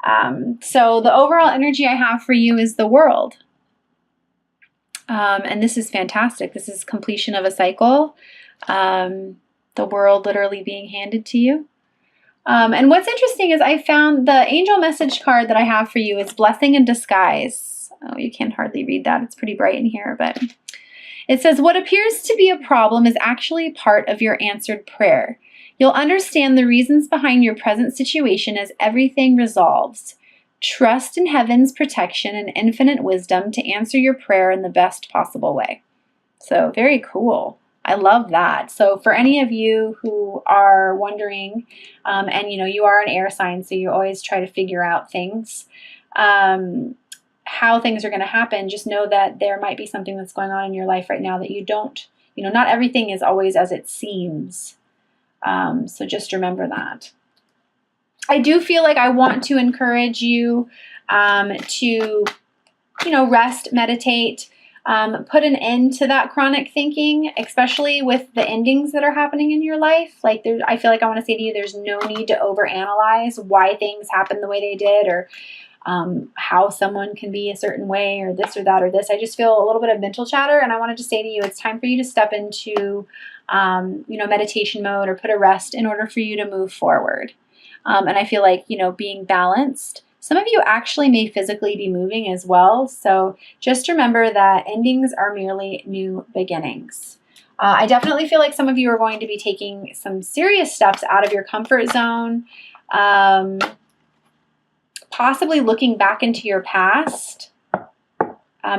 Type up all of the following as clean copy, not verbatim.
So the overall energy I have for you is the World. And this is fantastic. This is completion of a cycle. The World literally being handed to you. And what's interesting is I found the angel message card that I have for you is Blessing in Disguise. Oh, you can hardly read that. It's pretty bright in here, but it says, what appears to be a problem is actually part of your answered prayer. You'll understand the reasons behind your present situation as everything resolves. Trust in heaven's protection and infinite wisdom to answer your prayer in the best possible way. So very cool. I love that. So for any of you who are wondering, and you are an air sign, so you always try to figure out things, how things are going to happen, just know that there might be something that's going on in your life right now that you don't, not everything is always as it seems. So just remember that. I do feel like I want to encourage you to, rest, meditate, put an end to that chronic thinking, especially with the endings that are happening in your life. Like I feel like I want to say to you, there's no need to overanalyze why things happen the way they did, or how someone can be a certain way, or this or that or this. I just feel a little bit of mental chatter, and I wanted to say to you, it's time for you to step into, meditation mode or put a rest in order for you to move forward. And I feel like, being balanced. Some of you actually may physically be moving as well. So just remember that endings are merely new beginnings. I definitely feel like some of you are going to be taking some serious steps out of your comfort zone. Possibly looking back into your past,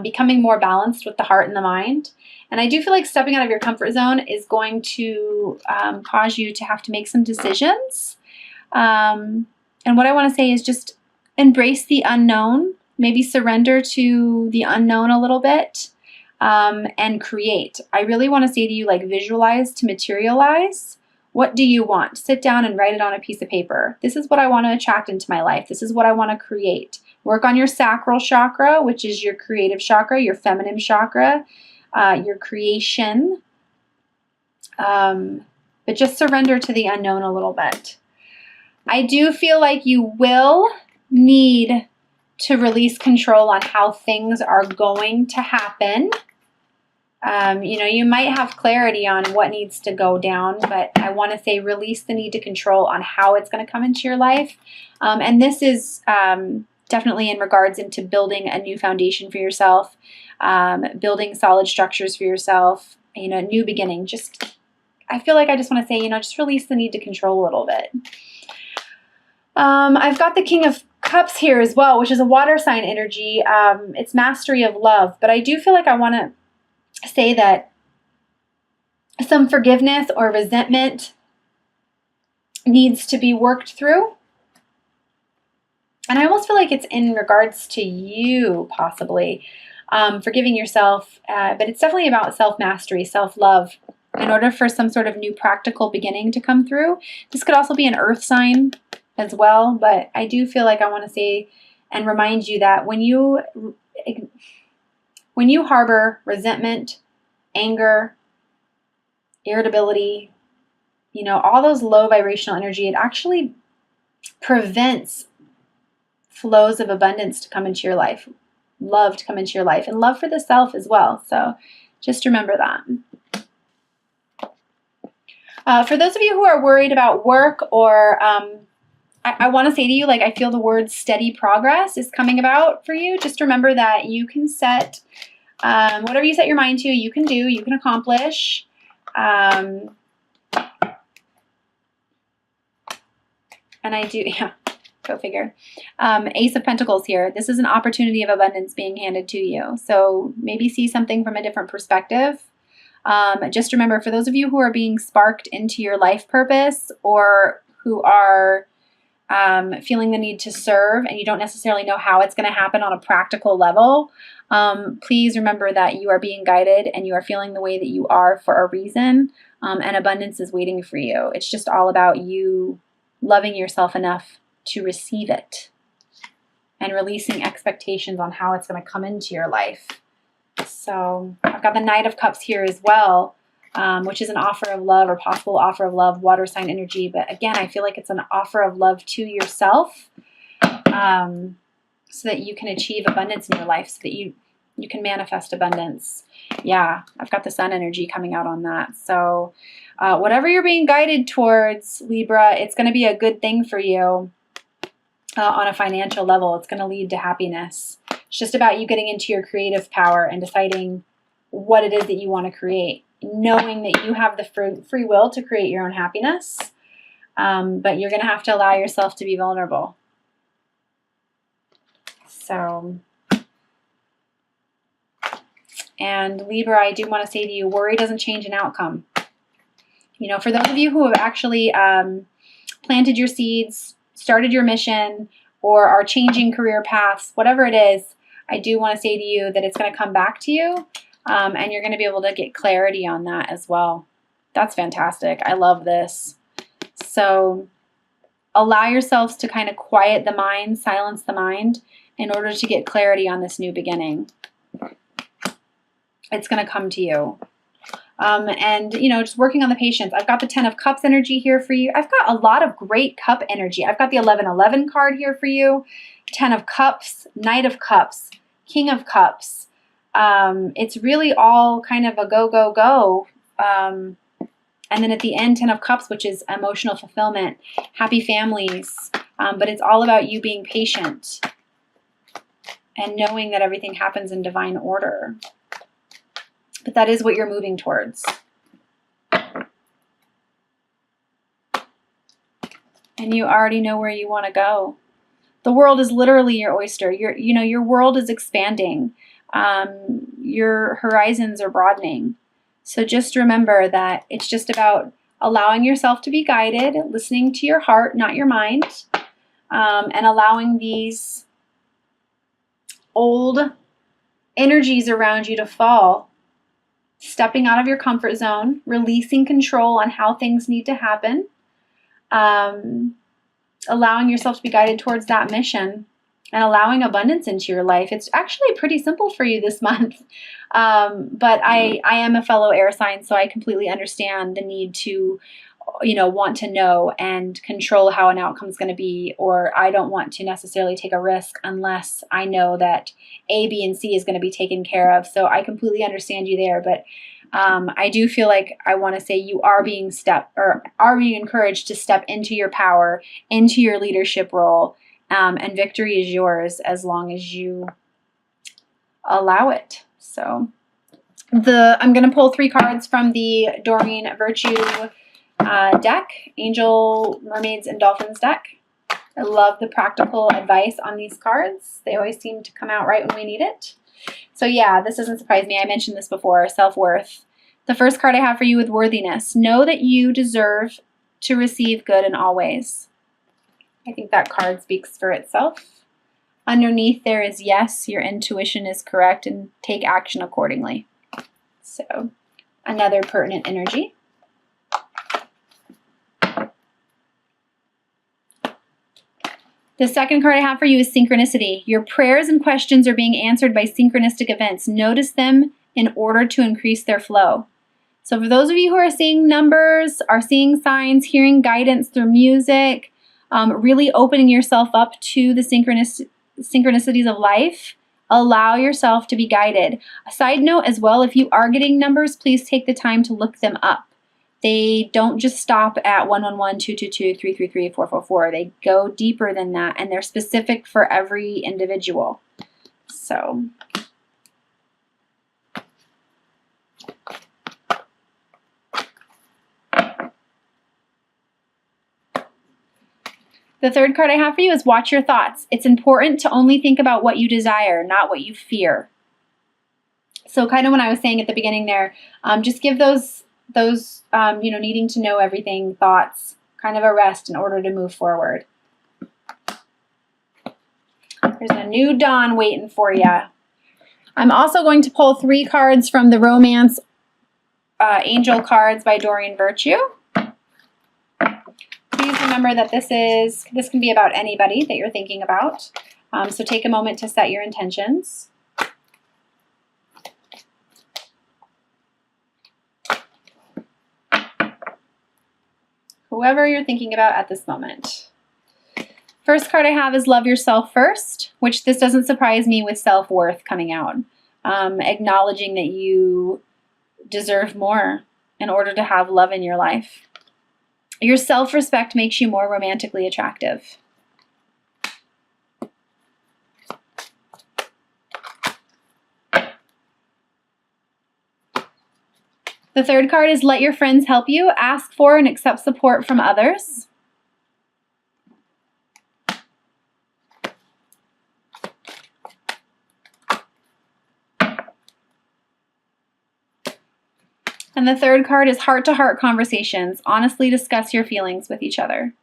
becoming more balanced with the heart and the mind. And I do feel like stepping out of your comfort zone is going to cause you to have to make some decisions. And what I want to say is just embrace the unknown, maybe surrender to the unknown a little bit, and create. I really want to say to you, like, visualize to materialize. What do you want? Sit down and write it on a piece of paper. This is what I want to attract into my life. This is what I want to create. Work on your sacral chakra, which is your creative chakra, your feminine chakra, your creation. But just surrender to the unknown a little bit. I do feel like you will need to release control on how things are going to happen. You might have clarity on what needs to go down, but I want to say release the need to control on how it's going to come into your life. And this is definitely in regards into building a new foundation for yourself, building solid structures for yourself, new beginning. I feel like I just want to say, just release the need to control a little bit. I've got the King of Cups here as well, which is a water sign energy. It's mastery of love. But I do feel like I want to say that some forgiveness or resentment needs to be worked through. And I almost feel like it's in regards to you, possibly, forgiving yourself. But it's definitely about self-mastery, self-love, in order for some sort of new practical beginning to come through. This could also be an earth sign as well, but I do feel like I want to say and remind you that when you harbor resentment, anger, irritability, all those low vibrational energy, it actually prevents flows of abundance to come into your life, love to come into your life, and love for the self as well. So just remember that. For those of you who are worried about work, or I want to say to you, like, I feel the word steady progress is coming about for you. Just remember that you can set whatever you set your mind to, you can do, you can accomplish. And I do, yeah, go figure. Ace of Pentacles here. This is an opportunity of abundance being handed to you. So maybe see something from a different perspective. Just remember, for those of you who are being sparked into your life purpose, or who are feeling the need to serve and you don't necessarily know how it's going to happen on a practical level, please remember that you are being guided and you are feeling the way that you are for a reason, and abundance is waiting for you. It's just all about you loving yourself enough to receive it and releasing expectations on how it's going to come into your life. So I've got the Knight of Cups here as well, which is an offer of love, or possible offer of love, water sign energy. But again, I feel like it's an offer of love to yourself. so that you can achieve abundance in your life, so that you can manifest abundance. Yeah, I've got the sun energy coming out on that. So whatever you're being guided towards, Libra, it's going to be a good thing for you on a financial level. It's going to lead to happiness. It's just about you getting into your creative power and deciding what it is that you want to create, knowing that you have the free will to create your own happiness, but you're going to have to allow yourself to be vulnerable. So, and Libra, I do want to say to you, worry doesn't change an outcome. You know, for those of you who have actually planted your seeds, started your mission, or are changing career paths, whatever it is, I do want to say to you that it's going to come back to you, and you're going to be able to get clarity on that as well. That's fantastic. I love this. So allow yourselves to kind of quiet the mind, silence the mind, in order to get clarity on this new beginning. It's going to come to you. And, you know, just working on the patience. I've got the 10 of Cups energy here for you. I've got a lot of great cup energy. I've got the 1111 card here for you. 10 of Cups, Knight of Cups, King of Cups. It's really all kind of a go, go, go. And then at the end, 10 of Cups, which is emotional fulfillment, happy families. But it's all about you being patient and knowing that everything happens in divine order. But that is what you're moving towards. And you already know where you want to go. The world is literally your oyster. Your world is expanding. Your horizons are broadening. So just remember that it's just about allowing yourself to be guided, listening to your heart, not your mind, and allowing these old energies around you to fall. Stepping out of your comfort zone, releasing control on how things need to happen, allowing yourself to be guided towards that mission, and allowing abundance into your life. It's actually pretty simple for you this month. But I am a fellow air sign, so I completely understand the need to, want to know and control how an outcome is going to be, or I don't want to necessarily take a risk unless I know that A, B, and C is going to be taken care of. So I completely understand you there, but I do feel like I want to say you are being encouraged to step into your power, into your leadership role, and victory is yours as long as you allow it. So I'm going to pull 3 cards from the Doreen Virtue deck, Angel, Mermaids, and Dolphins deck. I love the practical advice on these cards. They always seem to come out right when we need it. So yeah, this doesn't surprise me. I mentioned this before, self-worth. The first card I have for you with worthiness. Know that you deserve to receive good in all ways. I think that card speaks for itself. Underneath there is yes, your intuition is correct, and take action accordingly. So another pertinent energy. The second card I have for you is synchronicity. Your prayers and questions are being answered by synchronistic events. Notice them in order to increase their flow. So for those of you who are seeing numbers, are seeing signs, hearing guidance through music, really opening yourself up to the synchronicities of life, allow yourself to be guided. A side note as well, if you are getting numbers, please take the time to look them up. They don't just stop at 111, 222, 333, 444. They go deeper than that, and they're specific for every individual. So the third card I have for you is watch your thoughts. It's important to only think about what you desire, not what you fear. So kind of when I was saying at the beginning there, just give those needing to know everything thoughts kind of a rest in order to move forward. There's a new dawn waiting for you. I'm also going to pull 3 cards from the Romance Angel cards by Doreen Virtue. Please remember that this can be about anybody that you're thinking about. So take a moment to set your intentions. Whoever you're thinking about at this moment. First card I have is Love Yourself First, which this doesn't surprise me with self-worth coming out. Acknowledging that you deserve more in order to have love in your life. Your self-respect makes you more romantically attractive. The third card is Let Your Friends Help You. Ask for and accept support from others. And the third card is Heart-to-Heart Conversations. Honestly discuss your feelings with each other.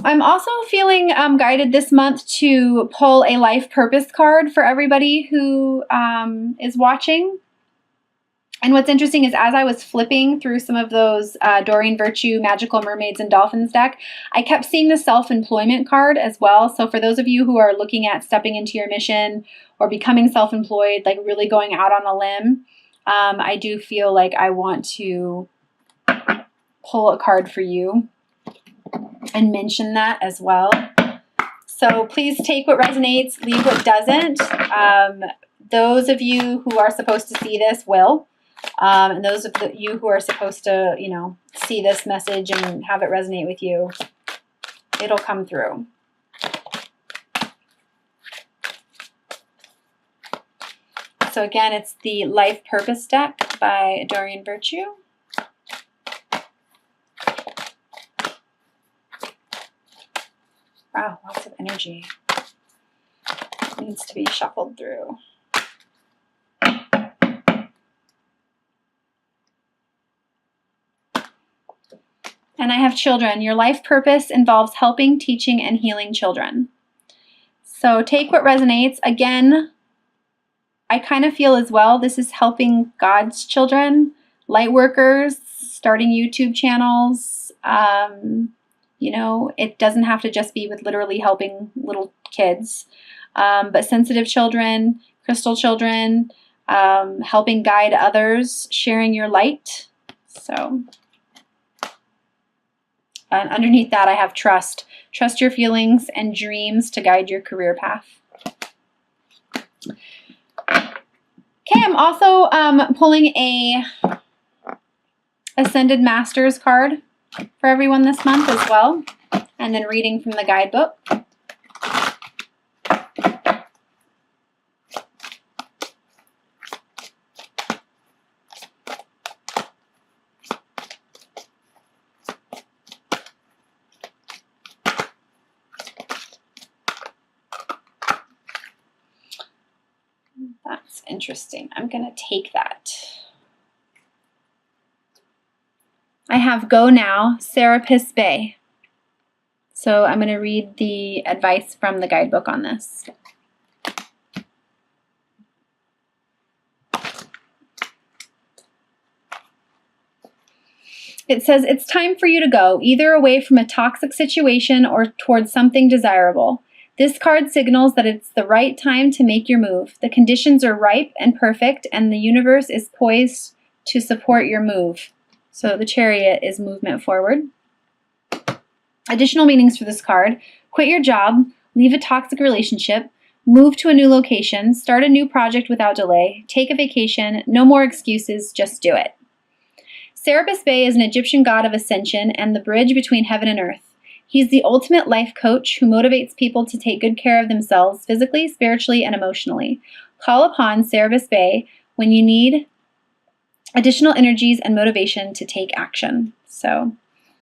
I'm also feeling guided this month to pull a life purpose card for everybody who is watching. And what's interesting is as I was flipping through some of those Doreen Virtue, Magical Mermaids, and Dolphins deck, I kept seeing the self-employment card as well. So for those of you who are looking at stepping into your mission or becoming self-employed, like really going out on a limb, I do feel like I want to pull a card for you and mention that as well. So please take what resonates, leave what doesn't. Those of you who are supposed to see this will. And those of you who are supposed to, you know, see this message and have it resonate with you, it'll come through. So again, it's the Life Purpose deck by Doreen Virtue. Wow, lots of energy. It needs to be shuffled through. And I have children. Your life purpose involves helping, teaching, and healing children. So take what resonates. Again, I kind of feel as well this is helping God's children, light workers, starting YouTube channels. You know, it doesn't have to just be with literally helping little kids, but sensitive children, crystal children, helping guide others, sharing your light. So, and underneath that I have trust. Trust your feelings and dreams to guide your career path. Okay, I'm also pulling a Ascended Masters card for everyone this month as well, and then reading from the guidebook. That's interesting. I'm going to take that. I have Go Now, Serapis Bay. So I'm going to read the advice from the guidebook on this. It says, it's time for you to go, either away from a toxic situation or towards something desirable. This card signals that it's the right time to make your move. The conditions are ripe and perfect, and the universe is poised to support your move. So the Chariot is movement forward. Additional meanings for this card: quit your job, leave a toxic relationship, move to a new location, start a new project without delay, take a vacation, no more excuses, just do it. Serapis Bey is an Egyptian god of ascension and the bridge between heaven and earth. He's the ultimate life coach who motivates people to take good care of themselves physically, spiritually, and emotionally. Call upon Serapis Bey when you need additional energies and motivation to take action. So